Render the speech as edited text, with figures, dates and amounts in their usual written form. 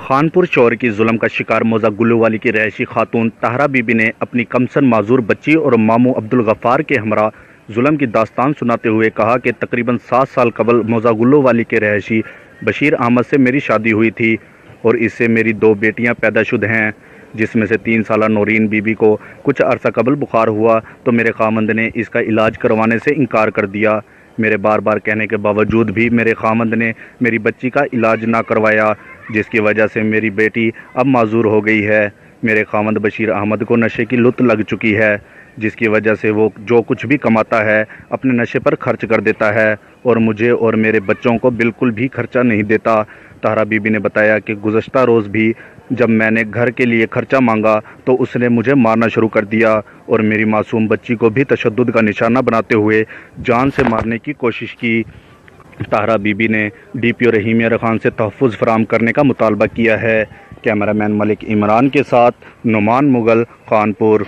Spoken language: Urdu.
خانپور چور کی ظلم کا شکار موزہ گلو والی کی رہائشی خاتون طاہرہ بی بی نے اپنی کمسن معذور بچی اور ماموں عبدالغفار کے ہمراہ ظلم کی داستان سناتے ہوئے کہا کہ تقریباً 7 سال قبل موزہ گلو والی کے رہائشی بشیر احمد سے میری شادی ہوئی تھی اور اس سے میری 2 بیٹیاں پیدا شد ہیں، جس میں سے 3 سالہ نورین بی بی کو کچھ عرصہ قبل بخار ہوا تو میرے خامند نے اس کا علاج کروانے سے انکار کر دیا۔ میرے بار بار کہنے کے باوجود بھی میرے خامند نے میری بچی کا علاج نہ کروایا، جس کی وجہ سے میری بیٹی اب معذور ہو گئی ہے۔ میرے خامند بشیر احمد کو نشے کی لت لگ چکی ہے، جس کی وجہ سے وہ جو کچھ بھی کماتا ہے اپنے نشے پر خرچ کر دیتا ہے اور مجھے اور میرے بچوں کو بالکل بھی خرچہ نہیں دیتا۔ طاہرہ بی بی نے بتایا کہ گزشتہ روز بھی جب میں نے گھر کے لیے خرچہ مانگا تو اس نے مجھے مارنا شروع کر دیا اور میری معصوم بچی کو بھی تشدد کا نشانہ بناتے ہوئے جان سے مارنے کی کوشش کی۔ طاہرہ بی بی نے ڈی پی او رحیم یار خان سے تحفظ فراہم کرنے کا مطالبہ کیا ہے۔ کیمرہ مین ملک عمران کے ساتھ نعمان مغل، خانپور۔